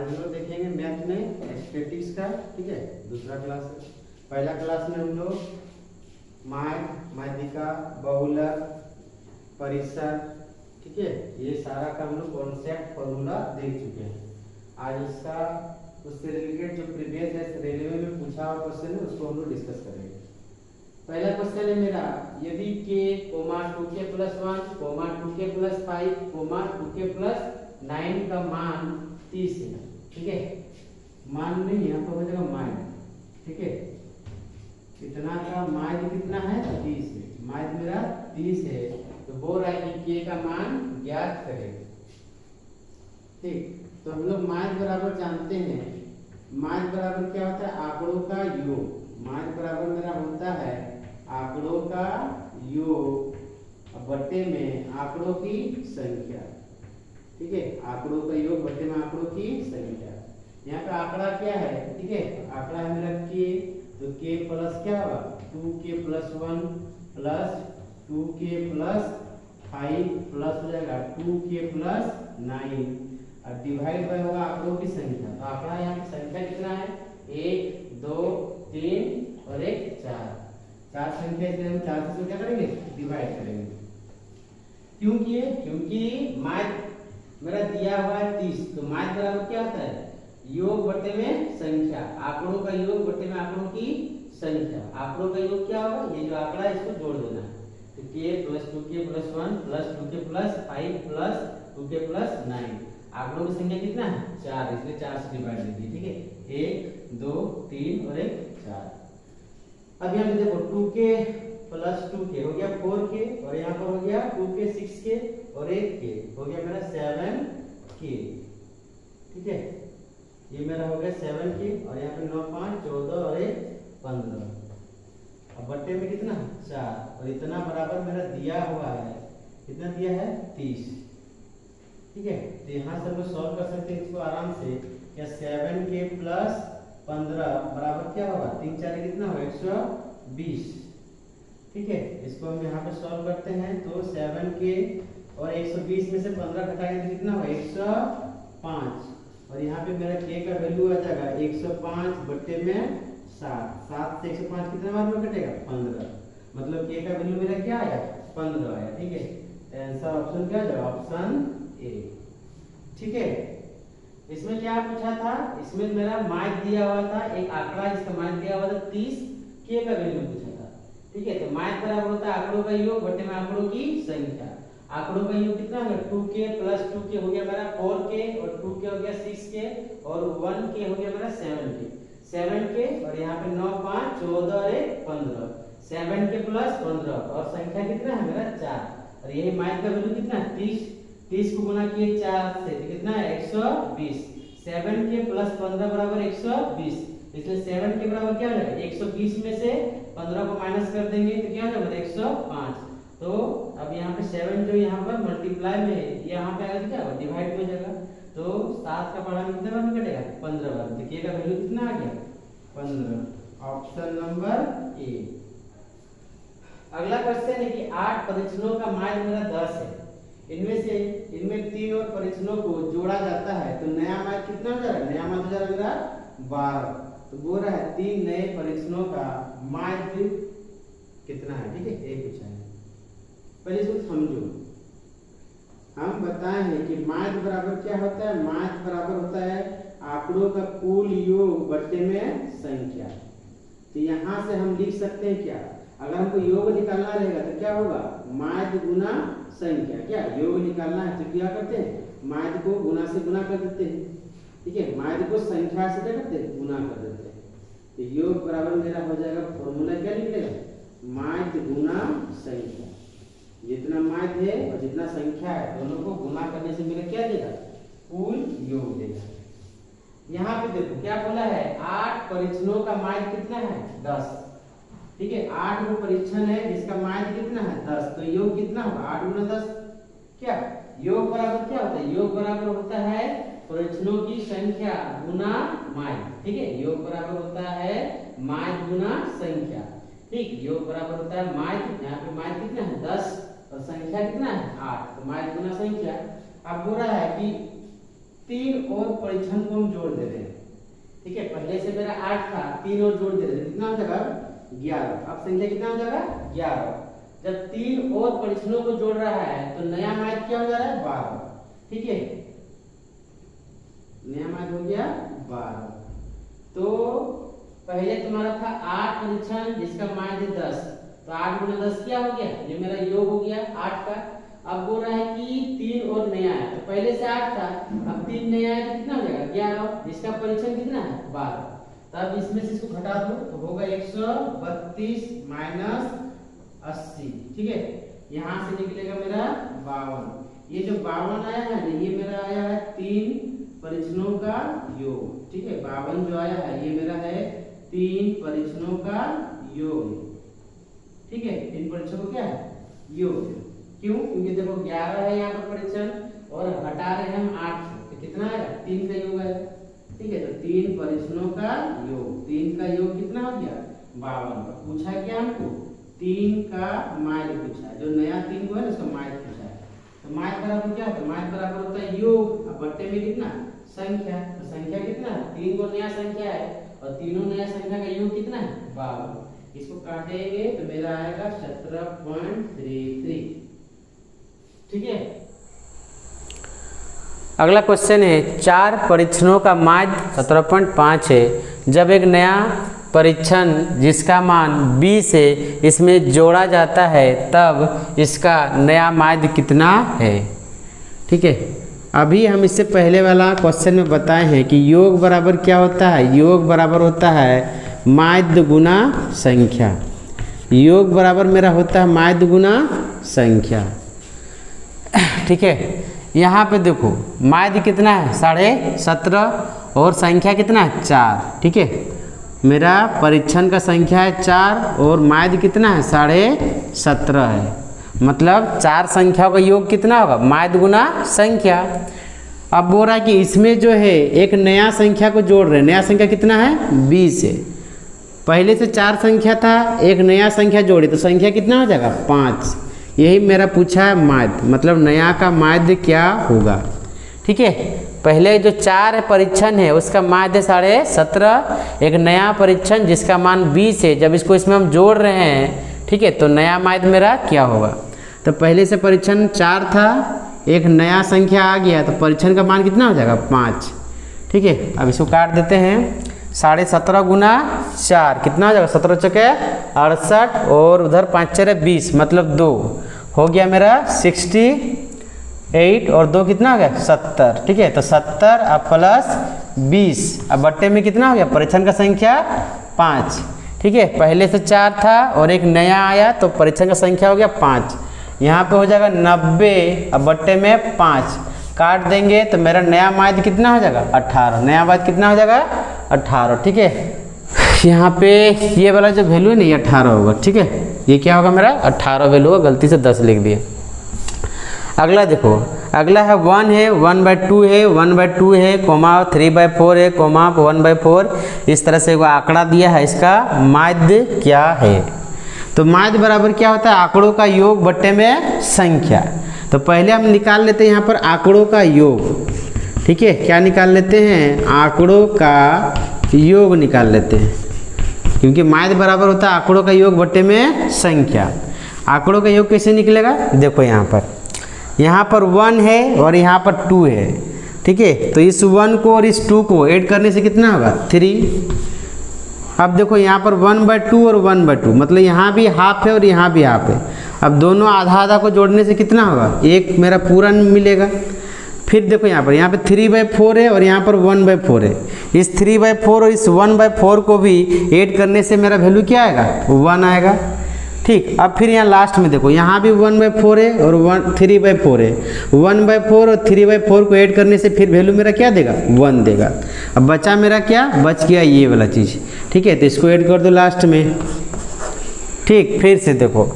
आज हम लोग देखेंगे मैथ में स्टैटिस्टिक्स का, ठीक है, दूसरा क्लास है। पहला क्लास में हम लोग माध्यिका, बहुलक, परिसर, ठीक है, ये सारा का हम लोग कॉन्सेप्ट फॉर्मूला देख चुके हैं। आज इसका उससे रिलेटेड जो प्रीवियस रेलवे में पूछा हुआ क्वेश्चन है उसको हम लोग डिस्कस करेंगे। पहला क्वेश्चन है मेरा, यदि k, 2k + 1, 2k + 5, 2k + 9 का मान 30 है, ठीक है, मान नहीं यहाँ पर हो जाएगा मान, ठीक है, इतना का मान कितना है 30 है, मान मेरा 30 है, तो बोल रहा है कि k का मान ज्ञात करें। ठीक, तो हम लोग मान बराबर जानते हैं, मान बराबर क्या होता है, आंकड़ों का योग। मान बराबर मेरा होता है आंकड़ों का योग बट्टे में आंकड़ों की संख्या, ठीक है, आंकड़ों का योग बट्टे में आंकड़ों की संख्या। यहाँ पे आंकड़ा क्या है, ठीक है, आंकड़ा है मेरा k, तो k प्लस क्या होगा 2k + 1 प्लस 2k + 5 प्लस हो जाएगा 2k + 9 और डिवाइड बाय होगा आंकड़ों की संख्या। तो आंकड़ा यहाँ की संख्या कितना है 1 2 3 और 1 4, चार संख्या इसलिए हम 4 से क्या करेंगे डिवाइड करेंगे। क्योंकि मान मेरा दिया हुआ है 30, तो मान बराबर क्या होता है योग बट्टे में संख्या, आंकड़ों का योग बट्टे में आंकड़ों की संख्या। आंकड़ों का योग क्या होगा, ये जो आंकड़ा है इसको जोड़ देना है, तो k + 2k + 1 plus 2k + 5 plus 2k + 9, आंकड़ों की संख्या कितना है 4, इसलिए 4 से डिवाइड कीजिए, ठीक है, 1 2 3 और 1 4। अब यहाँ पे देखो 2k + 2k हो गया 4k और यहाँ पर हो गया 2k 6k और 1k हो गया मेरा 7k, ठीक है, ये मेरा हो गया 7k और यहाँ पे 9 5 14 और 1 15। अब बट्टे में कितना 4 और इतना बराबर मेरा दिया हुआ है, कितना दिया है 30, ठीक है, तो यहाँ से हम लोग सॉल्व कर सकते हैं इसको आराम से। क्या 7k + 15 बराबर क्या होगा 3 4 कितना होगा 120, ठीक है, इसको हम यहाँ पे सॉल्व करते हैं तो 7k और 120 में से 15 घटाएंगे तो कितना होगा 105 और यहाँ पे मेरा k का वैल्यू आ जाएगा 105 बट्टे में 7, 7 से 105 कितने बार में कटेगा 15, मतलब k का वैल्यू मेरा क्या आया 15 आया, ठीक है, आंसर ऑप्शन क्या है ऑप्शन ए, ठीक है। इसमें क्या पूछा था, इसमें मेरा मान दिया हुआ था एक आंकड़ा, इसका मान दिया हुआ था 30, k का वैल्यू पूछा था, ठीक है, तो मान बराबर होता है आंकड़ों का योग बट्टे में आंकड़ों की संख्या। आंकड़ों का योग कितना है 2k + 2k हो गया मेरा 4k और 2k हो गया 6k और 1k हो गया मेरा 7k और यहाँ पे 9 5 14 और 1 15, 7k + 15 और संख्या कितना है मेरा 4 और यही मान का वैल्यू कितना है 30 को गुना किए 4 से तो कितना है 120, 7k + 15 बराबर 120, इसलिए 7 के बराबर क्या हो जाएगा 120 में से 15 को माइनस कर देंगे तो क्या हो जाएगा 105। तो अब यहाँ पे 7 जो यहाँ पर मल्टीप्लाई में है यहाँ पे आएगा क्या डिवाइड हो जाएगा, तो 7 का पढ़ा में कितने बार में कटेगा 15 बार, तो k का वैल्यू कितना आ गया 15, ऑप्शन नंबर ए। अगला क्वेश्चन है कि 8 परीक्षणों का मान मेरा 10 है, इनमें 3 और परीक्षणों को जोड़ा जाता है तो नया मान कितना हो जाएगा, नया मान हो जाएगा मेरा 12, तो बोल रहा है 3 नए परीक्षणों का माध्य कितना है, ठीक है, एक पूछा है। पहले इसको समझो, हम बताए हैं कि माध्य बराबर क्या होता है, माध्य बराबर होता है आंकड़ों का कुल योग बट्टे में संख्या। तो यहाँ से हम लिख सकते हैं क्या, अगर हमको योग निकालना रहेगा तो क्या होगा माध्य गुना संख्या, क्या योग निकालना है तो क्या करते हैं माध्य को गुना से गुना कर देते हैं, ठीक है, माध्य को संख्या से क्या करते हैं गुना कर देते हैं, तो योग बराबर मेरा हो जाएगा फॉर्मूला क्या निकलेगा माध्य गुना संख्या, जितना माध्य है और जितना संख्या है दोनों को गुना करने से मेरा क्या देगा कुल योग देगा। यहाँ पे देखो क्या बोला है 8 परीक्षणों का माध्य कितना है 10, ठीक है, 8 वो परीक्षण है जिसका माध्य कितना है 10, तो योग कितना होगा 8 गुना 10, क्या योग बराबर क्या होता है, योग बराबर होता है परीक्षणों की संख्या गुना माध्य, ठीक है, योग बराबर होता है माध्य गुना संख्या, ठीक, योग बराबर होता है माध्य, यहाँ पे माध्य कितना है 10 और संख्या कितना है 8, तो माध्य गुना संख्या। अब बोल रहा है कि 3 और परिच्छन को हम जोड़ दे रहे हैं। ठीक है, पहले से मेरा 8 था, 3 और जोड़ दे रहे हैं, कितना हो जाएगा 11। अब संख्या कितना हो जाएगा 11। जब 3 और परिच्छनों को जोड़ रहा है तो नया माध्य क्या हो जा रहा है 12। ठीक है, नया माध्य हो गया 12। तो पहले तुम्हारा था 8 परिच्छन जिसका माध्य 10, तो 8 गुना 10 क्या हो गया, ये मेरा योग हो गया 8 का। अब बोल रहा है कि 3 और नया है, तो पहले से 8 था, अब 3 नया है तो कितना हो जाएगा 11, जिसका परिच्छन कितना है 12। तब इसमें से इसको घटा दो तो होगा 132 माइनस 80। ठीक है, यहाँ से निकलेगा मेरा 52। ये जो 52 आया है ना, ये मेरा आया है 3 परिच्छनों का योग। ठीक है, 52 जो आया है ये मेरा है 3 परिच्छनों का योग। ठीक है, 3 परिच्छनों को क्या है योग। क्यों? क्योंकि देखो 11 है यहाँ पर परिच्छन और हटा रहे हैं हम 8 से, तो कितना आएगा 3 का योग आएगा। ठीक है, तो 3 परिच्छनों का योग, 3 का योग कितना हो गया 52। पूछा क्या हमको 3 का माध्य पूछा है, जो नया 3 को है ना उसका माध्य पूछा है। तो माध्य बराबर क्या होता है, माध्य बराबर होता है योग, अब बट्टे में कितना संख्या, तो संख्या कितना है 3 को नया संख्या है और तीनों नया संख्या का योग कितना है 52। इसको काटेंगे तो मेरा आएगा 17.33। ठीक है, अगला क्वेश्चन है 4 परिच्छनों का माध्य 17.5 है। जब एक नया परिच्छन जिसका मान 20 है इसमें जोड़ा जाता है तब इसका नया माध्य कितना है। ठीक है, अभी हम इससे पहले वाला क्वेश्चन में बताए हैं कि योग बराबर क्या होता है, योग बराबर होता है माध्य गुना संख्या। योग बराबर मेरा होता है माध्य गुना संख्या। ठीक है, यहाँ पे देखो माध्य कितना है 17.5 और संख्या कितना है 4। ठीक है, मेरा परिच्छन का संख्या है 4 और माध्य कितना है 17.5 है, मतलब 4 संख्याओं का योग कितना होगा माध्य गुना संख्या। अब बोल रहा है कि इसमें जो है एक नया संख्या को जोड़ रहे हैं, नया संख्या कितना है 20 है, पहले से 4 संख्या था, एक नया संख्या जोड़ी तो संख्या कितना हो जाएगा 5। यही मेरा पूछा है माध्य, मतलब नया का माध्य क्या होगा। ठीक है, पहले जो 4 परिच्छन है उसका माध्य 17.5, एक नया परिच्छन जिसका मान 20 है, जब इसको इसमें हम जोड़ रहे हैं ठीक है तो नया माध्य मेरा क्या होगा। तो पहले से परिच्छन 4 था, एक नया संख्या आ गया तो परिच्छन का मान कितना हो जाएगा 5। ठीक है, अब इसको काट देते हैं 17.5 गुना 4 कितना हो जाएगा 17 चौके 68 और उधर 5 4 20 मतलब 2 हो गया मेरा 68 और 2 कितना हो गया 70। ठीक है, तो 70 अब प्लस 20 अब बट्टे में कितना हो गया परिच्छन का संख्या 5। ठीक है, पहले से 4 था और एक नया आया तो परिच्छन का संख्या हो गया 5। यहाँ पे हो जाएगा 90 अब बट्टे में 5 काट देंगे तो मेरा नया माध्य कितना हो जाएगा 18। नया माध्य कितना हो जाएगा 18। ठीक है, यहाँ पे ये वाला जो वैल्यू है ना ये 18 होगा। ठीक है, ये क्या होगा मेरा 18 वैल्यू होगा, गलती से 10 लिख दिए। अगला देखो, अगला है 1 है 1/2 है 1/2 है कोमा 3/4 है कोमा 1/4, इस तरह से वो आंकड़ा दिया है, इसका माध्य क्या है। तो माध्य बराबर क्या होता है आंकड़ों का योग बट्टे में संख्या। तो पहले हम निकाल लेते हैं यहाँ पर आंकड़ों का योग। ठीक है, क्या निकाल लेते हैं आंकड़ों का योग निकाल लेते हैं, क्योंकि माध्य बराबर होता है आंकड़ों का योग बट्टे में संख्या। आंकड़ों का योग कैसे निकलेगा, देखो यहाँ पर 1 है और यहाँ पर 2 है। ठीक है, तो इस 1 को और इस 2 को ऐड करने से कितना होगा 3। अब देखो यहाँ पर 1/2 और 1/2 मतलब यहाँ भी हाफ है और यहाँ भी हाफ है। अब दोनों आधा आधा को जोड़ने से कितना होगा एक मेरा पूरा मिलेगा। फिर देखो यहाँ पर 3/4 है और यहाँ पर 1/4 है। इस 3/4 और इस 1/4 को भी ऐड करने से मेरा वैल्यू क्या आएगा 1 आएगा। ठीक, अब फिर यहाँ लास्ट में देखो यहाँ भी 1/4 है और 3/4 है। 1/4 और 3/4 को ऐड करने से फिर वैल्यू मेरा क्या देगा 1 देगा। अब बचा मेरा क्या बच गया ये वाला चीज़। ठीक है, तो इसको ऐड कर दो लास्ट में। ठीक, फिर से देखो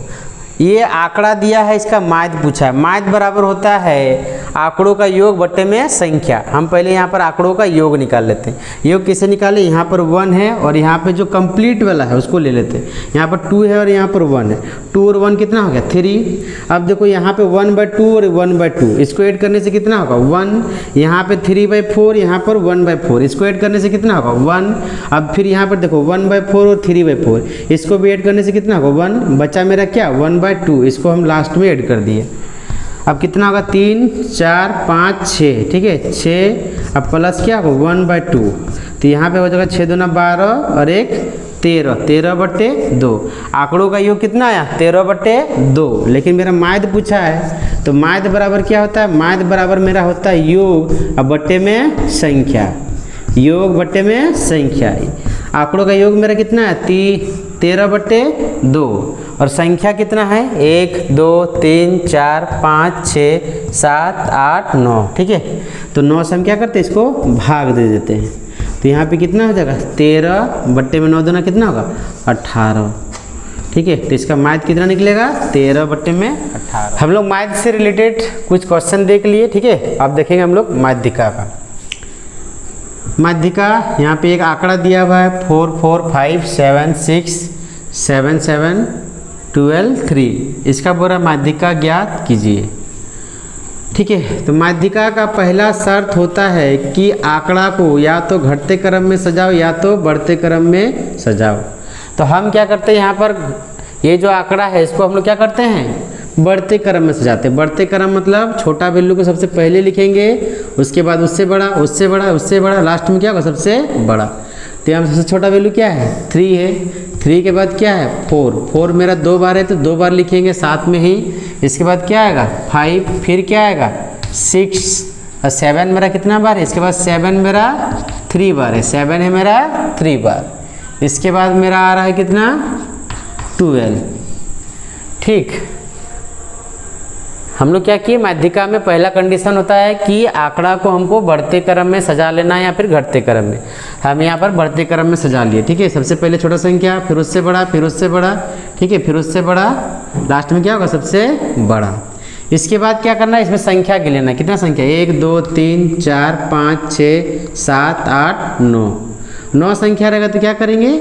ये आंकड़ा दिया है, इसका माध्य पूछा है। माध्य बराबर होता है आंकड़ों का योग बट्टे में संख्या। हम पहले यहाँ पर आंकड़ों का योग निकाल लेते हैं। योग कैसे निकाले, यहाँ पर 1 है और यहाँ पे जो कंप्लीट वाला है उसको ले लेते हैं। यहाँ पर 2 है और यहाँ पर 1 है, 2 और 1 कितना हो गया 3। अब देखो यहाँ पे 1/2 और 1/2, इसको ऐड करने से कितना होगा 1। यहाँ पे 3/4, यहाँ पर 1/4, इसको ऐड करने से कितना होगा 1। अब फिर यहाँ पर देखो 1/4 और 3/4, इसको भी ऐड करने से कितना होगा 1। बचा मेरा क्या 1/2, इसको हम लास्ट में ऐड कर दिए। अब कितना होगा 3 4 5 6, ठीक है 6। अब प्लस क्या होगा 1/2, तो यहाँ पे हो जाएगा 6 दूना 12 और 1 13, 13/2। आंकड़ों का योग कितना आया 13/2। लेकिन मेरा माध्य पूछा है, तो माध्य बराबर क्या होता है, माध्य बराबर मेरा होता है योग अब बट्टे में संख्या, योग बट्टे में संख्या। आंकड़ों का योग मेरा कितना है 13/2 और संख्या कितना है 1 2 3 4 5 6 7 8 9, ठीक है। तो 9 से हम क्या करते हैं, इसको भाग दे देते हैं। तो यहाँ पे कितना हो जाएगा 13/9 दूना कितना होगा 18, ठीक है। तो इसका माध्य कितना निकलेगा 13/18। हम लोग माध्य से रिलेटेड कुछ क्वेश्चन देख लिए, ठीक है। अब देखेंगे हम लोग माध्यिका का। माध्यिका यहाँ पे एक आंकड़ा दिया हुआ है 4 4 5 7 6 7 7 12 3, इसका पूरा माध्यिका ज्ञात कीजिए, ठीक है। तो माध्यिका का पहला शर्त होता है कि आंकड़ा को या तो घटते क्रम में सजाओ या तो बढ़ते क्रम में सजाओ। तो हम क्या करते हैं, यहाँ पर ये जो आंकड़ा है इसको हम लोग क्या करते हैं बढ़ते क्रम में सजाते हैं। बढ़ते क्रम मतलब छोटा वैल्यू को सबसे पहले लिखेंगे, उसके बाद उससे बड़ा, उससे बड़ा, उससे बड़ा, लास्ट में क्या होगा सबसे बड़ा। तो यहाँ सबसे छोटा वैल्यू क्या है 3 है, 3 के बाद क्या है 4, 4 मेरा 2 बार है तो 2 बार लिखेंगे साथ में ही। इसके बाद क्या आएगा 5, फिर क्या आएगा 6 और 7 मेरा कितना बार है, इसके बाद 7 मेरा 3 बार है, 7 है मेरा 3 बार। इसके बाद मेरा आ रहा है कितना 12, ठीक। हम लोग क्या किए, माध्यिका में पहला कंडीशन होता है कि आंकड़ा को हमको बढ़ते क्रम में सजा लेना है या फिर घटते क्रम में। हम यहाँ पर बढ़ते क्रम में सजा लिए, ठीक है। सबसे पहले छोटा संख्या, फिर उससे बड़ा, फिर उससे बड़ा, ठीक है, फिर उससे बड़ा, लास्ट में क्या होगा सबसे बड़ा। इसके बाद क्या करना है, इसमें संख्या गिन लेना। कितना संख्या 1 2 3 4 5 6 7 8 9, 9 संख्या रहेगा तो क्या करेंगे,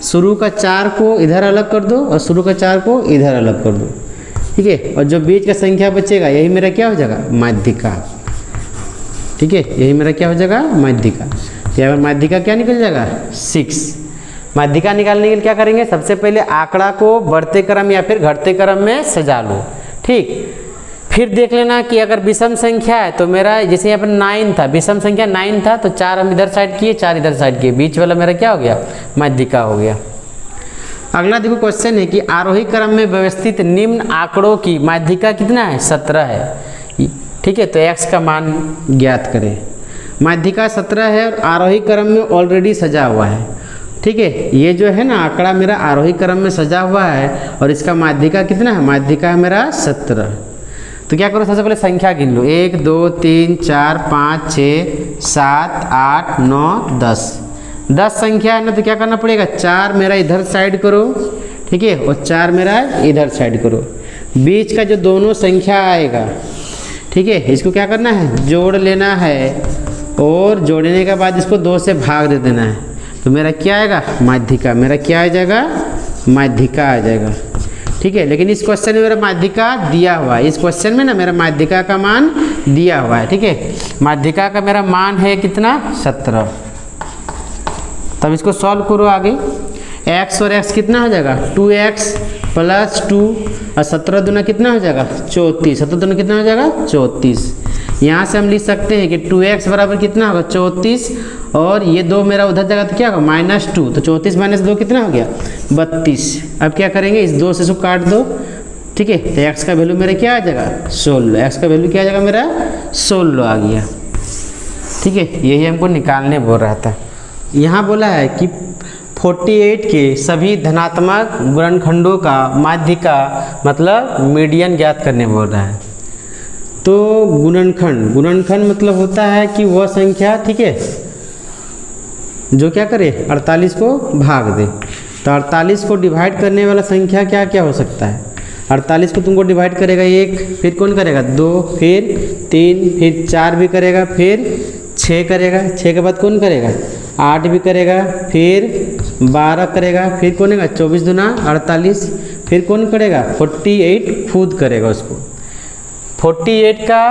शुरू का 4 को इधर अलग कर दो और शुरू का 4 को इधर अलग कर दो, ठीक है। और जो बीच का संख्या बचेगा यही मेरा क्या हो जाएगा माध्यिका, ठीक है, यही मेरा क्या हो जाएगा माध्यिका। तो यहाँ पर माध्यिका क्या निकल जाएगा 6। माध्यिका निकालने के लिए क्या करेंगे, सबसे पहले आंकड़ा को बढ़ते क्रम या फिर घटते क्रम में सजा लो, ठीक। फिर देख लेना कि अगर विषम संख्या है तो मेरा जैसे यहाँ पर 9 था, विषम संख्या 9 था तो 4 हम इधर साइड किए, 4 इधर साइड किए, बीच वाला मेरा क्या हो गया माध्यिका हो गया। अगला देखो क्वेश्चन है कि आरोही क्रम में व्यवस्थित निम्न आंकड़ों की माध्यिका कितना है 17 है, ठीक है। तो x का मान ज्ञात करें। माध्यिका 17 है और आरोही क्रम में ऑलरेडी सजा हुआ है, ठीक है। ये जो है ना आंकड़ा मेरा आरोही क्रम में सजा हुआ है और इसका माध्यिका कितना है, माध्यिका है मेरा 17। तो क्या करो, सबसे पहले संख्या गिन लो 1 2 3 4 5 6 7 8 9 10, 10 संख्या है ना। तो क्या करना पड़ेगा, 4 मेरा इधर साइड करो, ठीक है, और 4 मेरा इधर साइड करो। बीच का जो दोनों संख्या आएगा, ठीक है, इसको क्या करना है जोड़ लेना है और जोड़ने के बाद इसको 2 से भाग दे देना है। तो मेरा क्या आएगा माध्यिका, मेरा क्या आ जाएगा माध्यिका आ जाएगा, ठीक है। लेकिन इस क्वेश्चन में मेरा माध्यिका दिया हुआ है, इस क्वेश्चन में ना मेरा माध्यिका का मान दिया हुआ है, ठीक है। माध्यिका का मेरा मान है कितना 17। तब इसको सॉल्व करो आगे, x और x कितना हो जाएगा 2x + 2 और 17 दूना कितना हो जाएगा 34, 17 दूना कितना हो जाएगा 34। यहाँ से हम लिख सकते हैं कि 2x बराबर कितना होगा 34 और ये 2 मेरा उधर जाएगा तो क्या होगा -2, तो 34 - 2 कितना हो गया 32। अब क्या करेंगे, इस 2 से इसको काट दो, ठीक है। तो x का वैल्यू मेरा क्या आ जाएगा 16, x का वैल्यू क्या आ जाएगा मेरा 16 आ गया, ठीक है। यही हमको निकालने बोल रहा था। यहाँ बोला है कि 48 के सभी धनात्मक गुणनखंडों का माध्यिका मतलब मीडियन ज्ञात करने बोल रहा है। तो गुणनखंड मतलब होता है कि वह संख्या, ठीक है, जो क्या करे 48 को भाग दे। तो 48 को डिवाइड करने वाला संख्या क्या क्या हो सकता है, 48 को तुमको डिवाइड करेगा 1, फिर कौन करेगा 2, फिर 3, फिर 4 भी करेगा, फिर 6 करेगा, 6 के बाद कौन करेगा 8 भी करेगा, फिर 12 करेगा, फिर कौन करेगा 24 दूना 48, फिर कौन करेगा 48 खुद करेगा उसको। 48 का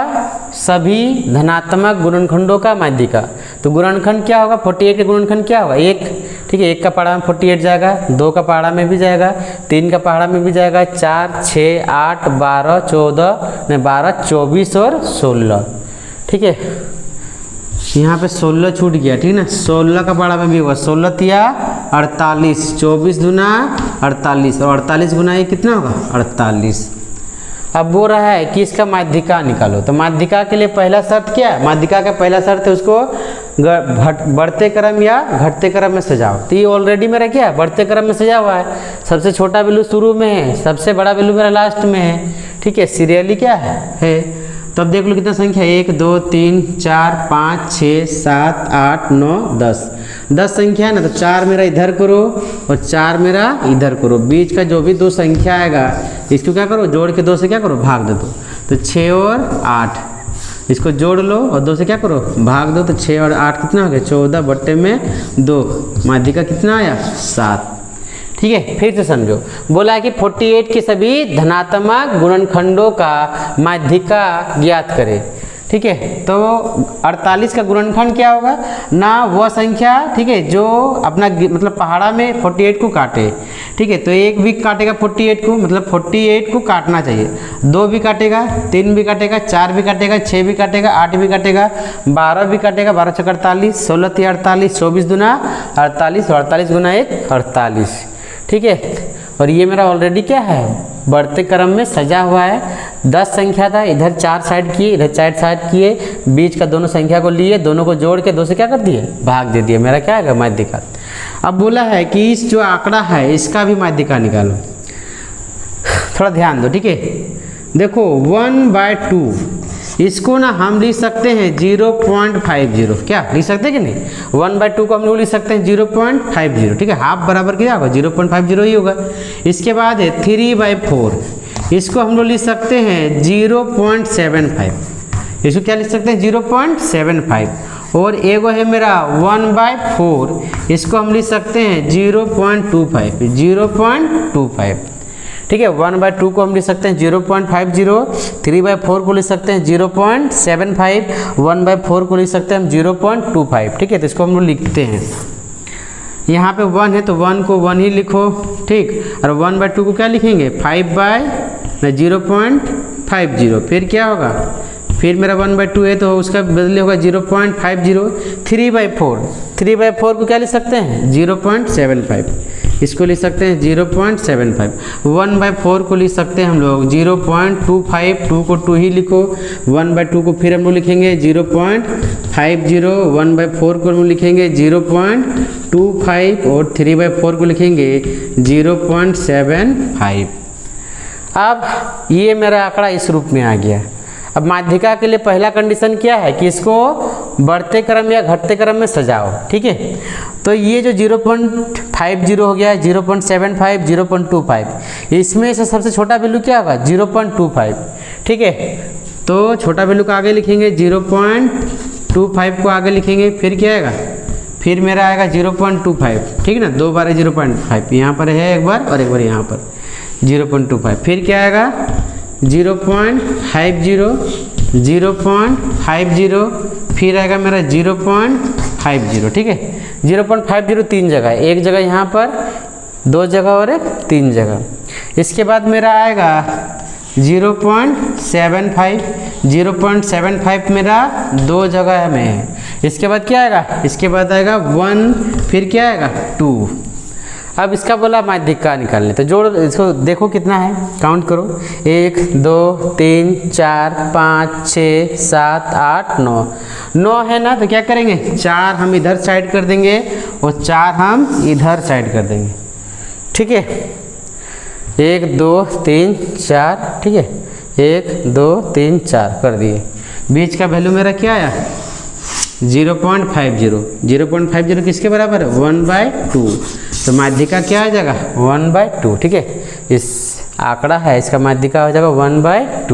सभी धनात्मक गुणनखंडों का माध्यिका। तो गुणनखंड क्या होगा, 48 का गुणनखंड क्या होगा 1, ठीक है। 1 का पहाड़ा में 48 जाएगा, 2 का पहाड़ा में भी जाएगा, 3 का पहाड़ा में भी जाएगा, 4, 6, 8, 12, 24 और 16, ठीक है। यहाँ पे 16 छूट गया, ठीक है ना। 16 का पहाड़ा में भी होगा, 16 तिया 48, 24 दूना 48 और 48 गुना ये कितना होगा 48। अब बोल रहा है कि इसका माध्यिका निकालो। तो माध्यिका के लिए पहला शर्त क्या है, माध्यिका का पहला शर्त है उसको बढ़ते क्रम या घटते क्रम में सजाओ। तो ये ऑलरेडी मेरा क्या है बढ़ते क्रम में सजा हुआ है, सबसे छोटा वैल्यू शुरू में है, सबसे बड़ा वैल्यू मेरा लास्ट में है, ठीक है। सीरियली क्या है। तो अब देख लो कितना संख्या है 1, 2, 3, 4, 5, 6, 7, 8, 9, 10, 10 संख्या है ना। तो 4 मेरा इधर करो और 4 मेरा इधर करो, बीच का जो भी 2 संख्या आएगा इसको क्या करो जोड़ के 2 से क्या करो भाग दे दो। तो 6 और 8 इसको जोड़ लो और 2 से क्या करो भाग दो। तो 6 और 8 कितना हो गया 14 बट्टे में 2, माध्यिका कितना आया 7, ठीक है। फिर से समझो, बोला है कि 48 के सभी धनात्मक गुणनखंडों का माध्यिका ज्ञात करें, ठीक है। तो 48 का गुणनखंड क्या होगा ना, वह संख्या, ठीक है, जो अपना मतलब पहाड़ा में 48 को काटे, ठीक है। तो 1 भी काटेगा 48 को, मतलब 48 को काटना चाहिए, 2 भी काटेगा, 3 भी काटेगा, 4 भी काटेगा, 6 भी काटेगा, 8 भी काटेगा, 12 भी काटेगा, 12 × 48, 16 × 48, 24 दूना 48 और 48 गुना 1 48, ठीक है। और ये मेरा ऑलरेडी क्या है बढ़ते क्रम में सजा हुआ है। 10 संख्या था, इधर 4 साइड किए, इधर 4 साइड किए, बीच का दोनों संख्या को लिए, दोनों को जोड़ के 2 से क्या कर दिए भाग दे दिए, मेरा क्या है माध्यिका। अब बोला है कि इस जो आंकड़ा है इसका भी माध्यिका निकालो। थोड़ा ध्यान दो, ठीक है। देखो 1/2 इसको ना हम लिख सकते हैं 0.50, क्या लिख सकते हैं कि नहीं। 1/2 को हम लोग लिख सकते हैं 0.50, ठीक है। हाफ बराबर क्या होगा 0.50 ही होगा। इसके बाद है 3/4, इसको हम लोग लिख सकते हैं 0.75, इसको क्या लिख सकते हैं 0.75। और एगो है मेरा 1/4, इसको हम लिख सकते हैं 0.25, ठीक है। 1/2 को हम लिख सकते हैं 0.50, 3/4 को लिख सकते हैं 0.75, 1/4 को लिख सकते हैं हम 0.25, ठीक है। तो इसको हम लोग लिखते हैं, यहाँ पे 1 है तो 1 को 1 ही लिखो, ठीक। और 1/2 को क्या लिखेंगे 0.50, फिर क्या होगा, फिर मेरा 1/2 है तो उसका बदले होगा 0.50, 3/4 को क्या लिख सकते हैं 0.75, इसको लिख सकते हैं 0.75, 1/4 को लिख सकते हैं हम लोग 0.25, 2 को 2 ही लिखो, 1/2 को फिर हम लोग लिखेंगे 0.50, 1/4 को हम लिखेंगे 0.25 और 3/4 को लिखेंगे 0.75। अब ये मेरा आंकड़ा इस रूप में आ गया। अब माध्यिका के लिए पहला कंडीशन क्या है कि इसको बढ़ते क्रम या घटते क्रम में सजाओ, ठीक है। तो ये जो 0.50 हो गया है, 0.75, 0.25, इसमें से सबसे छोटा वैल्यू क्या होगा 0.25, ठीक है। तो छोटा वैल्यू को आगे लिखेंगे 0.25 को आगे लिखेंगे, फिर क्या आएगा, फिर मेरा आएगा 0.25, ठीक है ना। 2 बार 0.5 यहाँ पर है एक बार और एक बार यहाँ पर 0.25, फिर क्या आएगा 0.50, 0.50, फिर आएगा मेरा 0.50, ठीक है। 0.50 3 जगह है, एक जगह यहाँ पर, 2 जगह और 3 जगह। इसके बाद मेरा आएगा 0.75, 0.75 मेरा 2 जगह में है। इसके बाद क्या आएगा, इसके बाद आएगा 1, फिर क्या आएगा 2। अब इसका बोला माध्यिका निकालने, तो जोड़ इसको देखो कितना है, काउंट करो 1, 2, 3, 4, 5, 6, 7, 8, 9 है ना। तो क्या करेंगे 4 हम इधर साइड कर देंगे और 4 हम इधर साइड कर देंगे, ठीक है। 1, 2, 3, 4, ठीक है, 1, 2, 3, 4 कर दिए। बीच का वैल्यू मेरा क्या आया 0.50, 0.50 किसके बराबर है 1/2। तो माध्यिका क्या आ जाएगा 1/2, ठीक है। इस आंकड़ा है, इसका माध्यिका हो जाएगा 1/2।